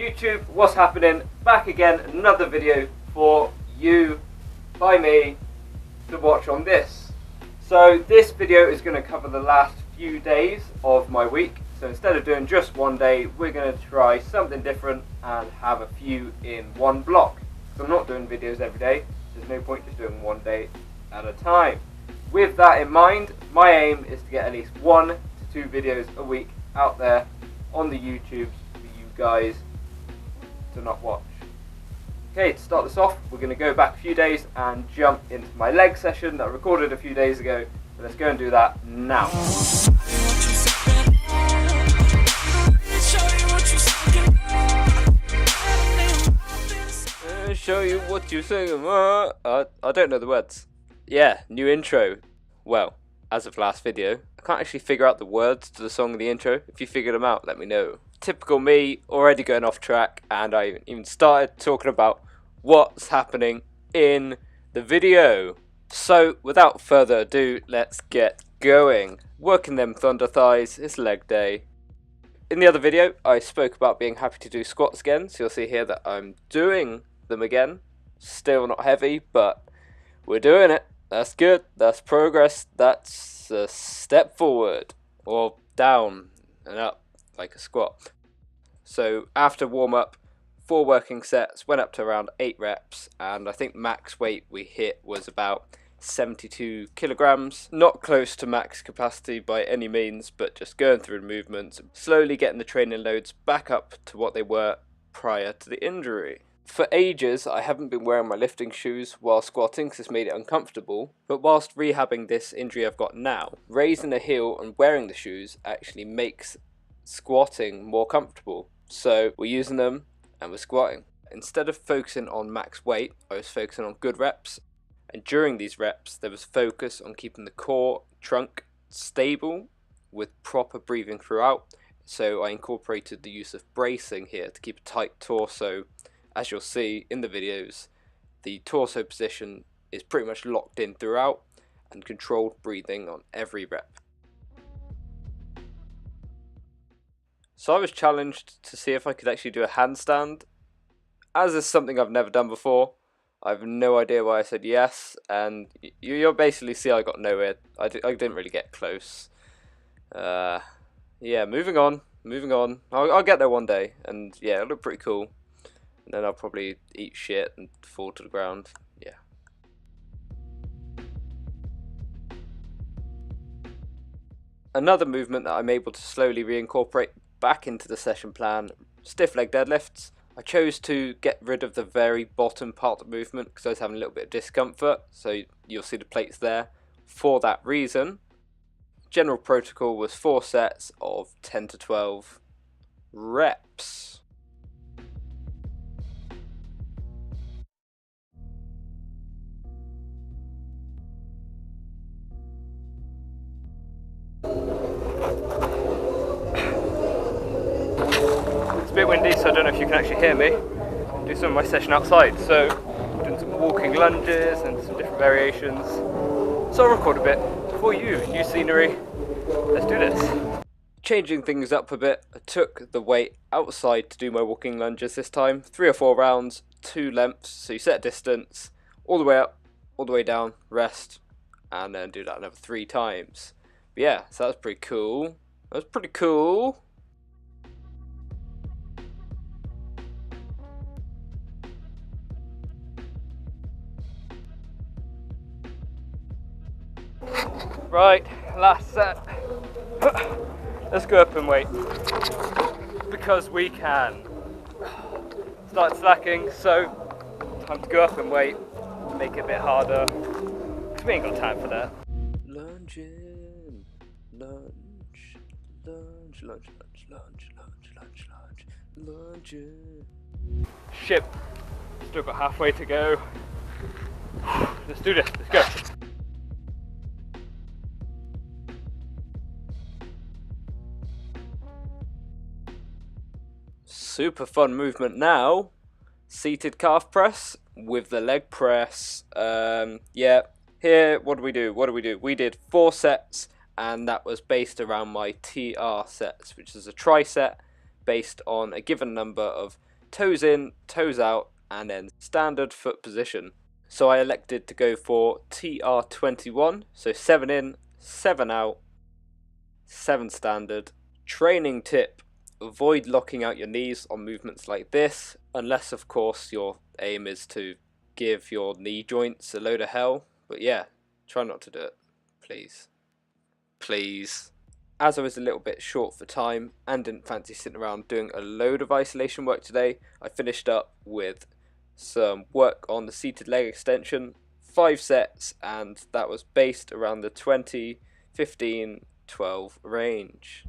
YouTube, what's happening? Back again, another video for you, by me, to watch on this. So this video is going to cover the last few days of my week. So instead of doing just one day, we're going to try something different and have a few in one block. So I'm not doing videos every day, there's no point just doing one day at a time. With that in mind, my aim is to get at least 1 to 2 videos a week out there on the YouTubes for you guys to not watch. Okay, to start this off, we're going to go back a few days and jump into my leg session that I recorded a few days ago. So let's go and do that now. Show you what you sing. I don't know the words. Yeah, new intro. Well, as of last video, I can't actually figure out the words to the song in the intro. If you figured them out, let me know. Typical me, already going off track, and I even started talking about what's happening in the video. So, without further ado, let's get going. Working them thunder thighs, it's leg day. In the other video, I spoke about being happy to do squats again, so you'll see here that I'm doing them again. Still not heavy, but we're doing it. That's good, that's progress, that's a step forward, or down and up like a squat. So after warm up, 4 working sets, went up to around 8 reps, and I think max weight we hit was about 72 kilograms. Not close to max capacity by any means, but just going through the movements, slowly getting the training loads back up to what they were prior to the injury. For ages, I haven't been wearing my lifting shoes while squatting because it's made it uncomfortable, but whilst rehabbing this injury I've got now, raising the heel and wearing the shoes actually makes squatting more comfortable. So we're using them and we're squatting. Instead of focusing on max weight, I was focusing on good reps, and during these reps there was focus on keeping the core trunk stable with proper breathing throughout. So I incorporated the use of bracing here to keep a tight torso. As you'll see in the videos, the torso position is pretty much locked in throughout, and controlled breathing on every rep. So I was challenged to see if I could actually do a handstand. As is something I've never done before, I have no idea why I said yes, and you'll basically see I got nowhere. I didn't really get close. Yeah, moving on. I'll get there one day, and yeah, it'll look pretty cool. And then I'll probably eat shit and fall to the ground. Yeah. Another movement that I'm able to slowly reincorporate back into the session plan, stiff leg deadlifts. I chose to get rid of the very bottom part of the movement because I was having a little bit of discomfort. So you'll see the plates there for that reason. General protocol was 4 sets of 10 to 12 reps. It's a bit windy, so I don't know if you can actually hear me. Do some of my session outside, so doing some walking lunges and some different variations. So I'll record a bit for you, new scenery. Let's do this. Changing things up a bit, I took the weight outside to do my walking lunges this time. 3 or 4 rounds, 2 lengths, so you set a distance, all the way up, all the way down, rest, and then do that another 3 times. But yeah, so that was pretty cool. Right, last set. Let's go up and wait, because we can. Start slacking, so time to go up and wait, make it a bit harder, because we ain't got time for that. Lunging, lunging. Shit, still got halfway to go. Let's do this, let's go. Super fun movement now. Seated calf press with the leg press. Yeah, here, what do we do? We did 4 sets, and that was based around my TR sets, which is a tricep based on a given number of toes in, toes out, and then standard foot position. So I elected to go for TR21, so 7 in, 7 out, 7 standard. Training tip: avoid locking out your knees on movements like this, unless of course your aim is to give your knee joints a load of hell. But yeah, try not to do it, please. Please. As I was a little bit short for time and didn't fancy sitting around doing a load of isolation work today, I finished up with some work on the seated leg extension, 5 sets, and that was based around the 20, 15, 12 range.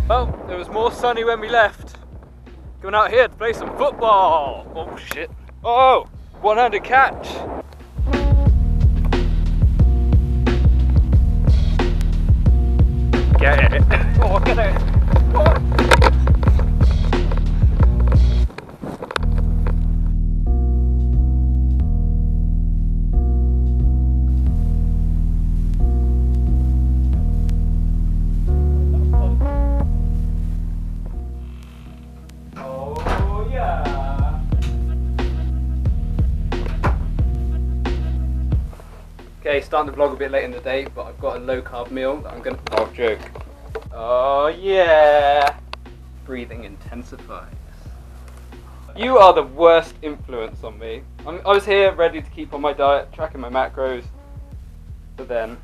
Well, it was more sunny when we left. Going out here to play some football. Oh shit. Oh, one-handed catch. Get it. Oh, get it. Oh. Okay, starting the vlog a bit late in the day, but I've got a low carb meal that I'm gonna. Oh, joke. Oh yeah! Breathing intensifies. You are the worst influence on me. I was here ready to keep on my diet, tracking my macros, but then.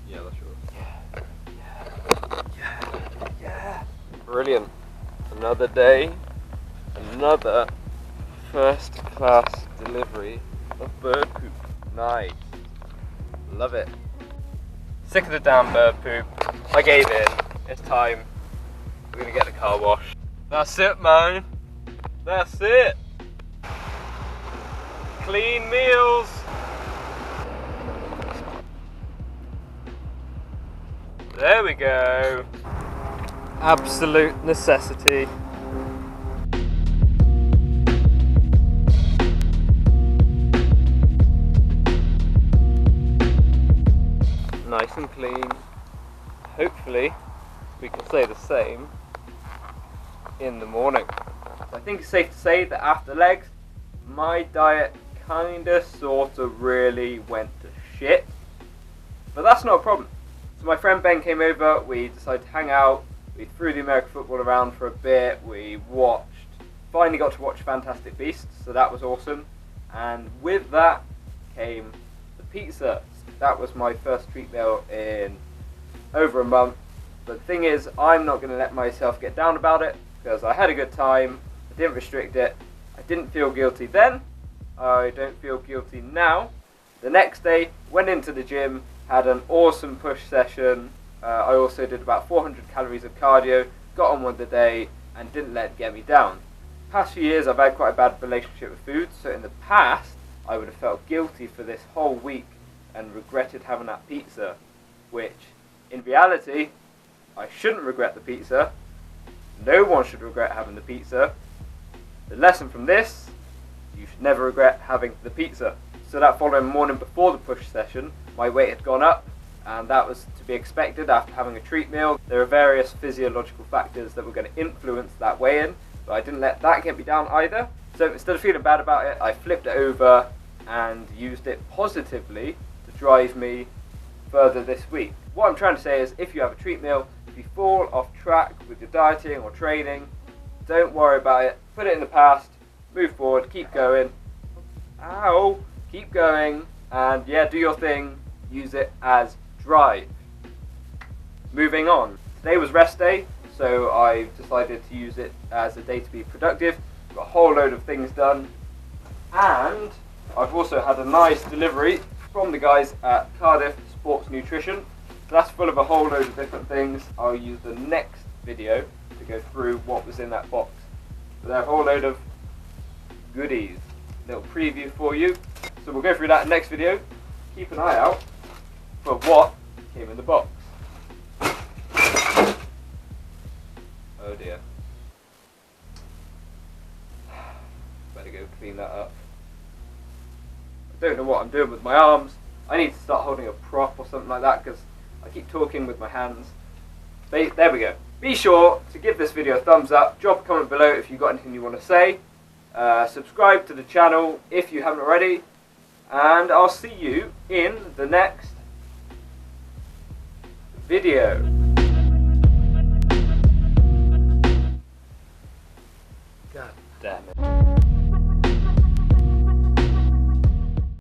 Yeah, that's yours. Yeah. Brilliant. Another day, another first class delivery of bird poop. Nice. Love it. Sick of the damn bird poop. I gave in. It's time. We're gonna get the car washed. That's it, man. That's it. Clean meals. There we go. Absolute necessity. Nice and clean. Hopefully we can say the same in the morning. I think it's safe to say that after legs, my diet kinda sorta really went to shit. But that's not a problem. So my friend Ben came over, we decided to hang out, we threw the American football around for a bit, we finally got to watch Fantastic Beasts, so that was awesome. And with that came the pizza. That was my first treat meal in over a month. But the thing is, I'm not going to let myself get down about it, because I had a good time, I didn't restrict it, I didn't feel guilty then, I don't feel guilty now. The next day, went into the gym, had an awesome push session. I also did about 400 calories of cardio, got on with the day, and didn't let it get me down. Past few years, I've had quite a bad relationship with food, so in the past, I would have felt guilty for this whole week and regretted having that pizza, which, in reality, I shouldn't regret the pizza. No one should regret having the pizza. The lesson from this, you should never regret having the pizza. So that following morning before the push session, my weight had gone up, and that was to be expected after having a treat meal. There are various physiological factors that were going to influence that weigh-in, but I didn't let that get me down either. So instead of feeling bad about it, I flipped it over and used it positively to drive me further this week. What I'm trying to say is, if you have a treat meal, if you fall off track with your dieting or training, don't worry about it. Put it in the past, move forward, keep going. Ow! Keep going, and yeah, do your thing. Use it as drive. Moving on. Today was rest day, so I decided to use it as a day to be productive. Got a whole load of things done, and I've also had a nice delivery from the guys at Cardiff Sports Nutrition. That's full of a whole load of different things. I'll use the next video to go through what was in that box. But there are a whole load of goodies. Little preview for you. So we'll go through that in the next video. Keep an eye out for what came in the box. Oh dear. Better go clean that up. I don't know what I'm doing with my arms. I need to start holding a prop or something like that because I keep talking with my hands. There we go. Be sure to give this video a thumbs up. Drop a comment below if you've got anything you want to say. Subscribe to the channel if you haven't already. And I'll see you in the next video. God damn it.